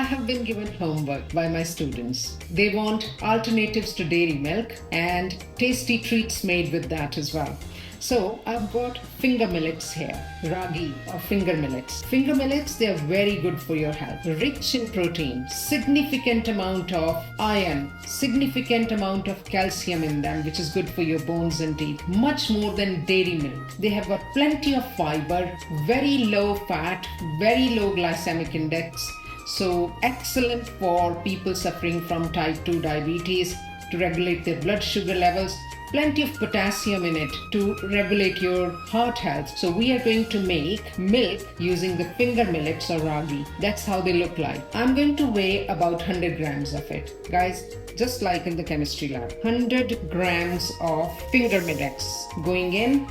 have been given homework by my students. They want alternatives to dairy milk and tasty treats made with that as well. So I've got finger millets here, ragi or finger millets. Finger millets, they are very good for your health. Rich in protein, significant amount of iron, significant amount of calcium in them, which is good for your bones and teeth, much more than dairy milk. They have got plenty of fiber, very low fat, very low glycemic index. So excellent for people suffering from type 2 diabetes to regulate their blood sugar levels. Plenty of potassium in it to regulate your heart health. So we are going to make milk using the finger millets or ragi. That's how they look like. I'm going to weigh about 100 grams of it. Guys, just like in the chemistry lab. 100 grams of finger millets going in.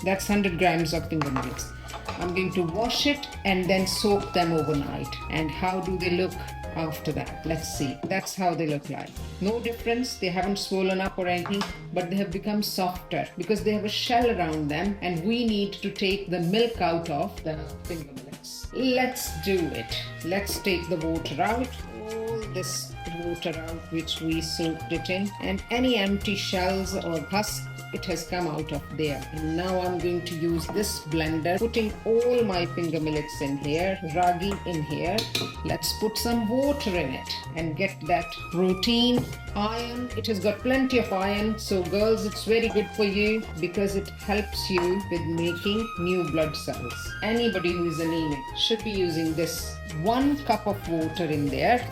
That's 100 grams of finger millets. I'm going to wash it and then soak them overnight. And how do they look after that? Let's see. That's how they look like. No difference. They haven't swollen up or anything, but they have become softer because they have a shell around them, and we need to take the milk out of the finger millets. Let's do it. Let's take the water out. All this water out which we soaked it in, and any empty shells or husks, it has come out of there. And now I'm going to use this blender, putting all my finger millets in here, ragi in here. Let's put some water in it and get that protein, iron. It has got plenty of iron. So girls, it's very good for you because it helps you with making new blood cells. Anybody who is anemic should be using this. 1 cup of water in there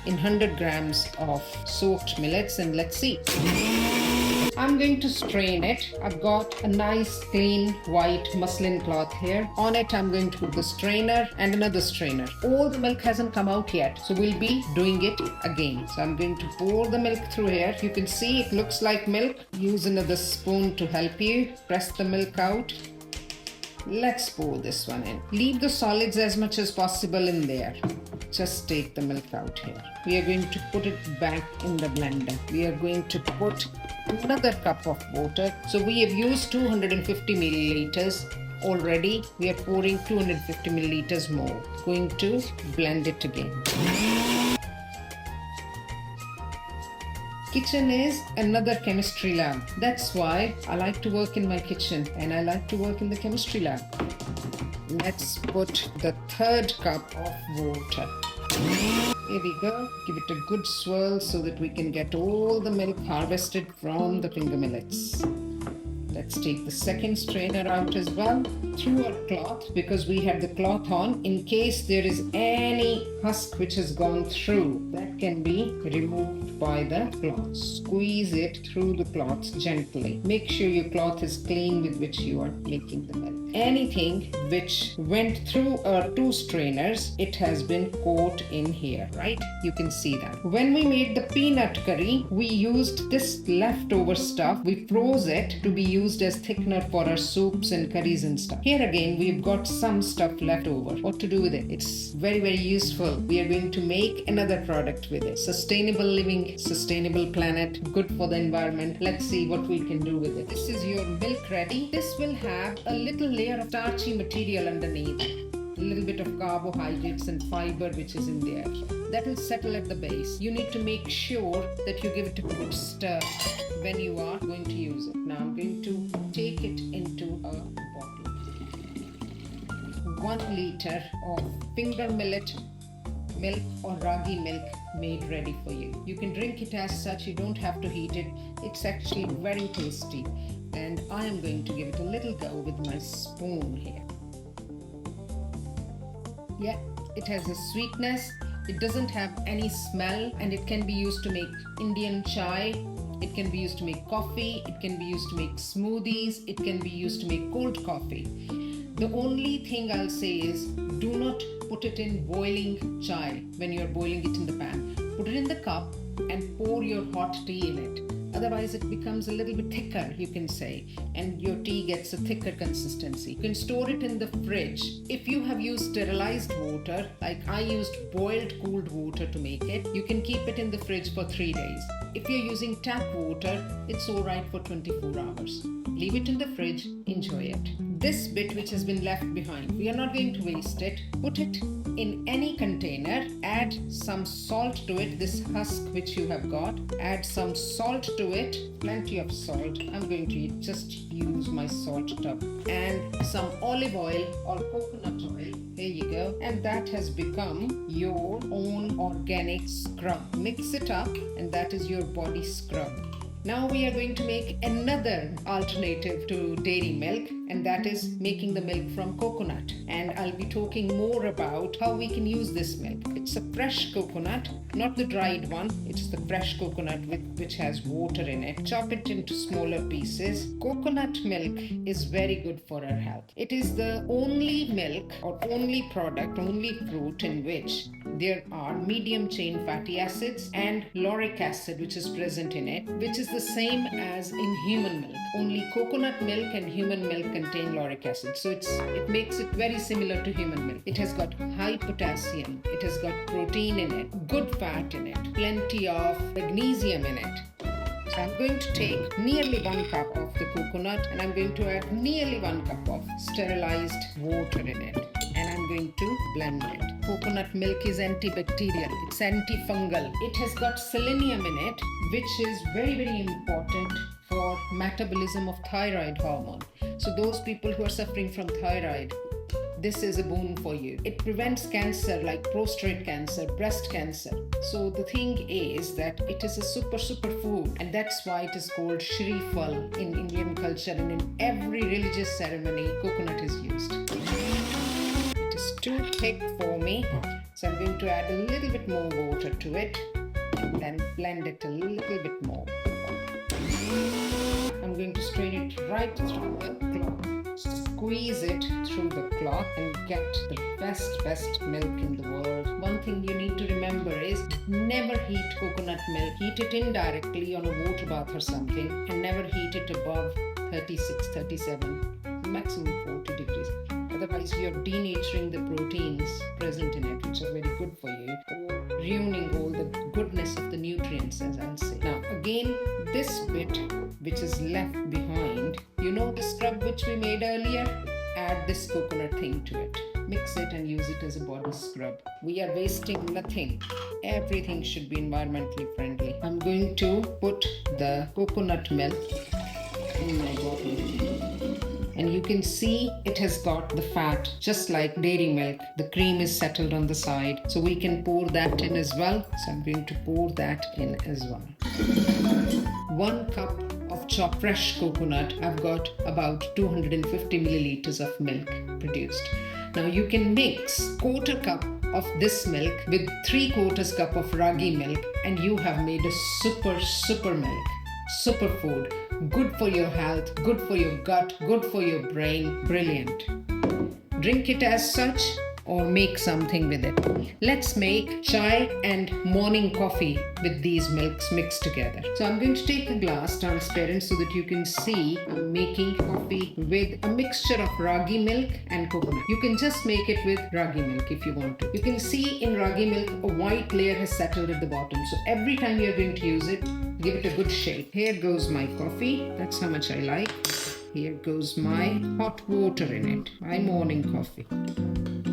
in 100 grams of soaked millets, and let's see. I'm going to strain it. I've got a nice clean white muslin cloth here. On it I'm going to put the strainer and another strainer. All the milk hasn't come out yet, so we'll be doing it again. So I'm going to pour the milk through here. You can see it looks like milk. Use another spoon to help you. Press the milk out. Let's pour this one in. Leave the solids as much as possible in there. Just take the milk out here. We are going to put it back in the blender. We are going to put another cup of water. So we have used 250 milliliters already. We are pouring 250 milliliters more. Going to blend it again. Kitchen is another chemistry lab. That's why I like to work in my kitchen and I like to work in the chemistry lab. Let's put the 3rd cup of water. Here we go. Give it a good swirl so that we can get all the milk harvested from the finger millets. Let's take the 2nd strainer out as well through our cloth, because we have the cloth on in case there is any husk which has gone through. That can be removed by the cloth. Squeeze it through the cloth gently. Make sure your cloth is clean with which you are making the milk. Anything which went through our 2 strainers, it has been caught in here, right? You can see that. When we made the peanut curry, we used this leftover stuff. We froze it to be used as thickener for our soups and curries and stuff. Here again, we've got some stuff left over. What to do with it? It's very, very useful. We are going to make another product with it. Sustainable living, sustainable planet, good for the environment. Let's see what we can do with it. This is your milk ready. This will have a little layer of starchy material underneath. A little bit of carbohydrates and fiber which is in there. That will settle at the base. You need to make sure that you give it a good stir when you are going to use it. Now I'm going to take it into a bottle. 1 liter of finger millet milk or ragi milk made ready for you. You can drink it as such. You don't have to heat it. It's actually very tasty. And I am going to give it a little go with my spoon here. Yeah, it has a sweetness. It doesn't have any smell, and it can be used to make Indian chai. It can be used to make coffee. It can be used to make smoothies. It can be used to make cold coffee. The only thing I'll say is do not put it in boiling chai when you're boiling it in the pan. Put it in the cup and pour your hot tea in it. Otherwise it becomes a little bit thicker, you can say, and your tea gets a thicker consistency. You can store it in the fridge. If you have used sterilized water, like I used boiled cooled water to make it, you can keep it in the fridge for 3 days. if you're using tap water, it's alright for 24 hours. Leave it in the fridge, enjoy it. This bit which has been left behind, we are not going to waste it. Put it in any container, add some salt to it, this husk which you have got, add some salt to it, plenty of salt. I'm going to just use my salt tub, and some olive oil or coconut oil. Here you go. And that has become your own organic scrub. Mix it up, and that is your body scrub. Now we are going to make another alternative to dairy milk, and that is making the milk from coconut. And I'll be talking more about how we can use this milk. It's a fresh coconut, not the dried one. It's the fresh coconut which has water in it. Chop it into smaller pieces. Coconut milk is very good for our health. It is the only milk or only product, only fruit in which there are medium chain fatty acids and lauric acid which is present in it, which is the same as in human milk. Only coconut milk and human milk contain lauric acid. So it makes it very similar to human milk. It has got high potassium. It has got protein in it, good fat in it, plenty of magnesium in it. So I'm going to take nearly 1 cup of the coconut, and I'm going to add nearly 1 cup of sterilized water in it. And I'm going to blend it. Coconut milk is antibacterial, it's antifungal. It has got selenium in it, which is very, very important for metabolism of thyroid hormone. So those people who are suffering from thyroid, this is a boon for you. It prevents cancer like prostate cancer, breast cancer. So the thing is that it is a super food, and that's why it is called Shrifal in Indian culture, and in every religious ceremony coconut is used. It is too thick for me, so I'm going to add a little bit more water to it and then blend it a little bit more. I'm going to strain it right through the cloth. Squeeze it through the cloth and get the best milk in the world. One thing you need to remember is never heat coconut milk. Heat it indirectly on a water bath or something, and never heat it above 36, 37, maximum 40 degrees. Otherwise you're denaturing the proteins present in it, which are very good for you, or ruining all the goodness of the nutrients, as I'll say. Now again, this bit which is left behind, you know the scrub which we made earlier? Add this coconut thing to it. Mix it and use it as a body scrub. We are wasting nothing. Everything should be environmentally friendly. I'm going to put the coconut milk in my bottle. And you can see it has got the fat, just like dairy milk. The cream is settled on the side. So we can pour that in as well. So I'm going to pour that in as well. 1 cup of chopped fresh coconut, I've got about 250 milliliters of milk produced. Now you can mix 1/4 cup of this milk with 3/4 cup of ragi milk, and you have made a super milk, superfood. Good for your health, good for your gut, good for your brain, brilliant. Drink it as such or make something with it. Let's make chai and morning coffee with these milks mixed together. So I'm going to take a glass transparent so that you can see I'm making coffee with a mixture of ragi milk and coconut. You can just make it with ragi milk if you want to. You can see in ragi milk a white layer has settled at the bottom. So every time you're going to use it, give it a good shake. Here goes my coffee. That's how much I like. Here goes my hot water in it, my morning coffee.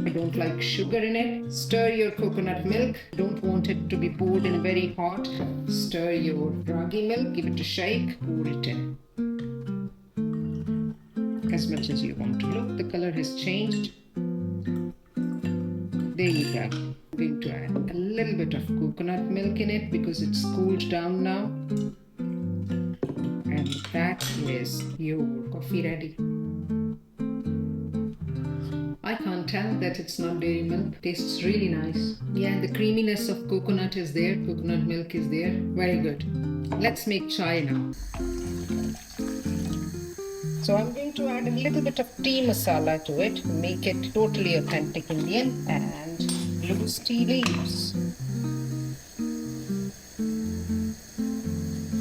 I don't like sugar in it. Stir your coconut milk. Don't want it to be poured in very hot. Stir your ragi milk, give it a shake, pour it in. As much as you want to. Look, the color has changed. There you go. I'm going to add a little bit of coconut milk in it because it's cooled down now. And that is your coffee ready. I can't tell that it's not dairy milk. Tastes really nice. Yeah, the creaminess of coconut is there. Coconut milk is there. Very good. Let's make chai now. So I'm going to add a little bit of tea masala to it. Make it totally authentic Indian. And loose tea leaves.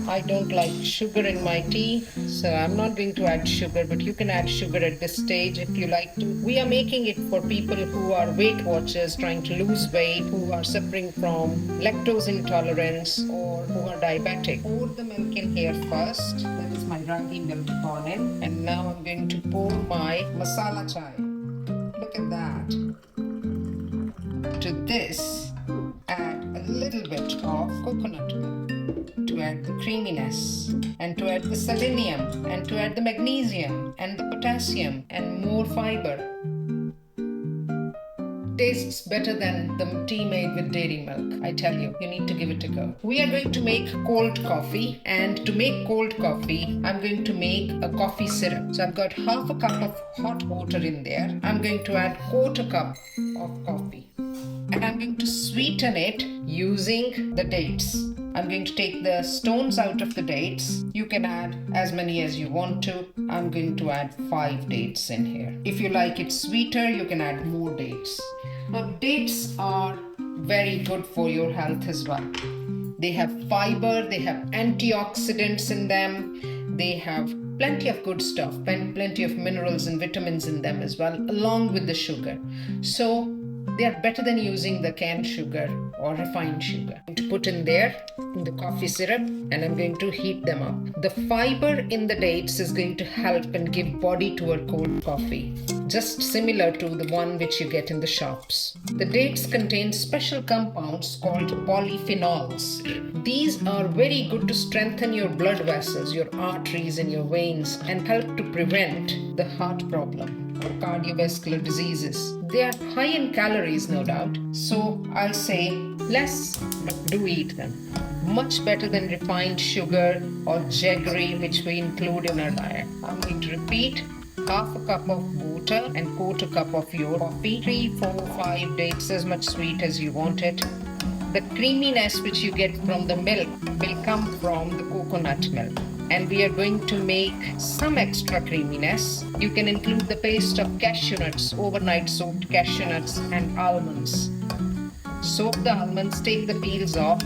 I don't like sugar in my tea, so I'm not going to add sugar, but you can add sugar at this stage if you like to. We are making it for people who are Weight Watchers trying to lose weight, who are suffering from lactose intolerance, or who are diabetic. Pour the milk in here first. That is my ragi milk gone in. And now I'm going to pour my masala chai. Look at that. To this, add a little bit of coconut milk to add the creaminess, and to add the selenium, and to add the magnesium and the potassium and more fiber. Tastes better than the tea made with dairy milk. I tell you, you need to give it a go. We are going to make cold coffee, and to make cold coffee, I'm going to make a coffee syrup. So I've got half a cup of hot water in there. I'm going to add quarter cup of coffee, and I'm going to sweeten it using the dates. I'm going to take the stones out of the dates. You can add as many as you want to. I'm going to add 5 dates in here. If you like it sweeter, you can add more dates. Now, dates are very good for your health as well. They have fiber, they have antioxidants in them, they have plenty of good stuff, plenty of minerals and vitamins in them as well, along with the sugar. So they are better than using the canned sugar or refined sugar. I'm going to put in there in the coffee syrup, and I'm going to heat them up. The fiber in the dates is going to help and give body to a cold coffee, just similar to the one which you get in the shops. The dates contain special compounds called polyphenols. These are very good to strengthen your blood vessels, your arteries and your veins, and help to prevent the heart problem or cardiovascular diseases. They are high in calories, no doubt, so I'll say less, but do eat them. Much better than refined sugar or jaggery, which we include in our diet. I'm going to repeat: half a cup of water and quarter cup of your coffee, 3, 4, 5 dates, as much sweet as you want it. The creaminess which you get from the milk will come from the coconut milk. And we are going to make some extra creaminess. You can include the paste of cashew nuts, overnight soaked cashew nuts, and almonds. Soak the almonds, take the peels off,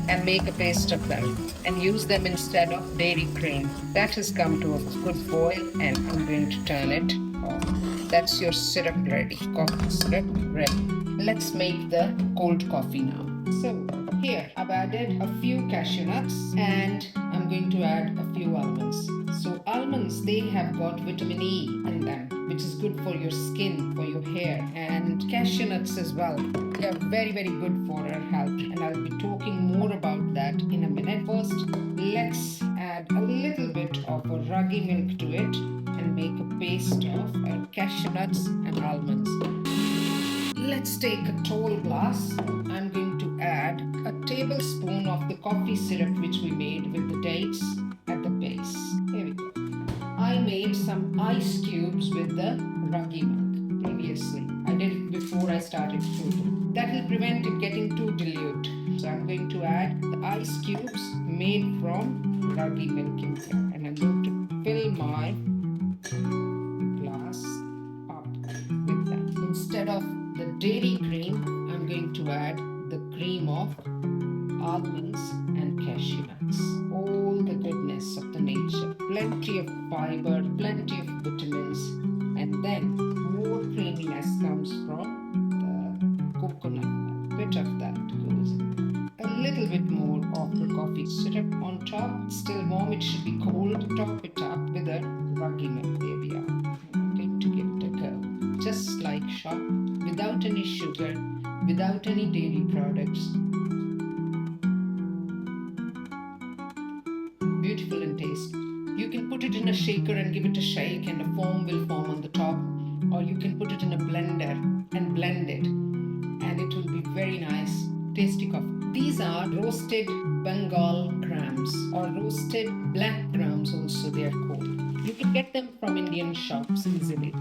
and make a paste of them, and use them instead of dairy cream. That has come to a good boil, and I'm going to turn it off. That's your syrup ready, coffee syrup ready. Let's make the cold coffee now. So here I've added a few cashew nuts, and I'm going to add a few almonds. So almonds, they have got vitamin E in them, which is good for your skin, for your hair, and cashew nuts as well. They are very, very good for our health, and I'll be talking more about that in a minute. First, let's add a little bit of a ragi milk to it and make a paste of cashew nuts and almonds. Let's take a tall glass. I'm going to add a tablespoon of the coffee syrup which we made with the dates at the base. Here we go. I made some ice cubes with the ragi milk previously. I did it before I started fruiting. That will prevent it getting too dilute. So I'm going to add the ice cubes made from ragi milk in here. And I'm going to fill my glass up with that. Instead of the dairy cream, I'm going to add the cream of almonds and cashew nuts. All the goodness of the nature. Plenty of fiber, plenty of vitamins, and then more creaminess comes from the coconut milk. Bit of that goes in. A little bit more of the coffee syrup on top. Still warm, it should be cold. Top it up with a ragi milk. There we are. I'm going to give it a go. Just like shop, without any sugar, without any dairy products. Beautiful in taste. You can put it in a shaker and give it a shake, and a foam will form on the top, or you can put it in a blender and blend it, and it will be very nice, tasty coffee. These are roasted Bengal grams, or roasted black grams also they are called. You can get them from Indian shops easily.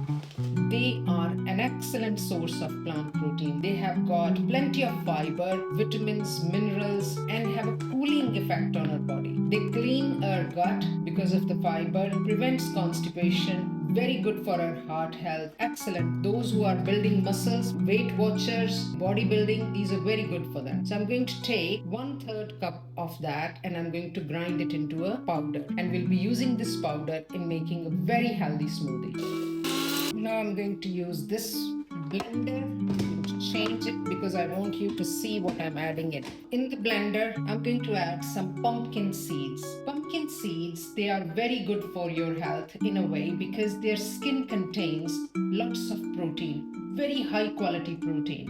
They are an excellent source of plant protein. They have got plenty of fiber, vitamins, minerals, and have a cooling effect on our body. They clean our gut because of the fiber, prevents constipation, Very good for our heart health. Excellent. Those who are building muscles, Weight Watchers, bodybuilding, these are very good for them. So I'm going to take 1/3 cup of that and I'm going to grind it into a powder. And we'll be using this powder in making a very healthy smoothie. Now I'm going to use this blender. I'm going to change it because I want you to see what I'm adding in. In the blender, I'm going to add some pumpkin seeds. Pumpkin seeds, they are very good for your health in a way because their skin contains lots of protein, very high quality protein.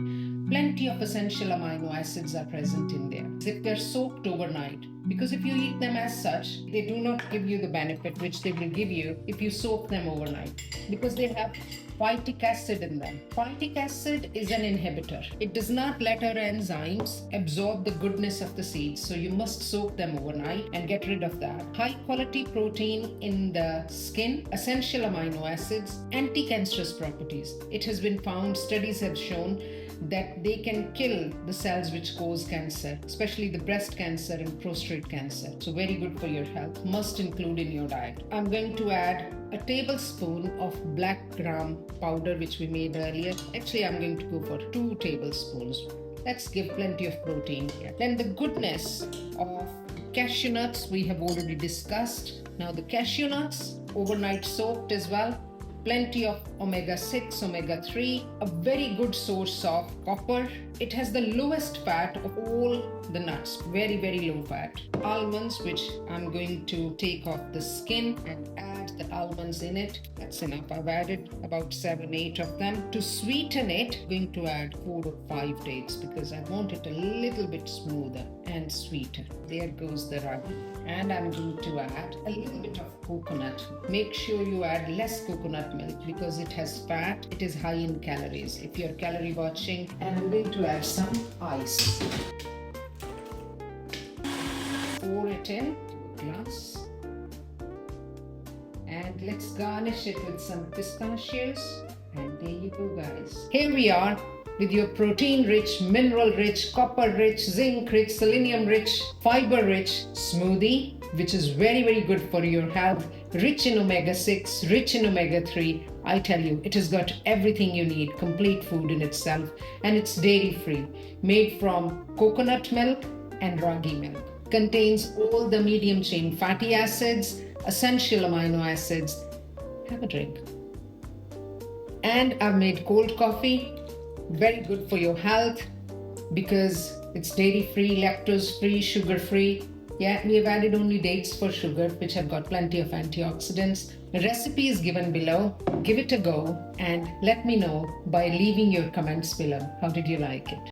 Plenty of essential amino acids are present in there. If they're soaked overnight, because if you eat them as such, they do not give you the benefit which they will give you if you soak them overnight, because they have phytic acid in them. Phytic acid is an inhibitor. It does not let our enzymes absorb the goodness of the seeds, so you must soak them overnight and get rid of that. High quality protein in the skin, essential amino acids, anti-cancerous properties. It has been found, studies have shown that they can kill the cells which cause cancer, especially the breast cancer and prostate cancer. So very good for your health. Must include in your diet. I'm going to add a tablespoon of black gram powder which we made earlier. Actually, I'm going to go for 2 tablespoons. Let's give plenty of protein here. Then the goodness of cashew nuts we have already discussed. Now the cashew nuts, overnight soaked as well. Plenty of omega-6, omega-3, a very good source of copper. It has the lowest fat of all the nuts, very, very low fat. Almonds, which I'm going to take off the skin and add the almonds in it. That's enough. I've added about 7-8 of them. To sweeten it, I'm going to add 4 or 5 dates because I want it a little bit smoother and sweeter. There goes the ragi. And I'm going to add a little bit of coconut. Make sure you add less coconut milk because it has fat. It is high in calories if you're calorie watching. And I'm going to add some ice. Pour it in a glass. And let's garnish it with some pistachios. And there you go, guys. Here we are with your protein-rich, mineral-rich, copper-rich, zinc-rich, selenium-rich, fiber-rich smoothie, which is very, very good for your health. Rich in omega-6, rich in omega-3. I tell you, it has got everything you need, complete food in itself. And it's dairy-free, made from coconut milk and ragi milk. Contains all the medium-chain fatty acids, essential amino acids. Have a drink. And I've made cold coffee. Very good for your health because it's dairy-free, lactose-free, sugar-free. Yeah, we have added only dates for sugar, which have got plenty of antioxidants. The recipe is given below. Give it a go and let me know by leaving your comments below. How did you like it?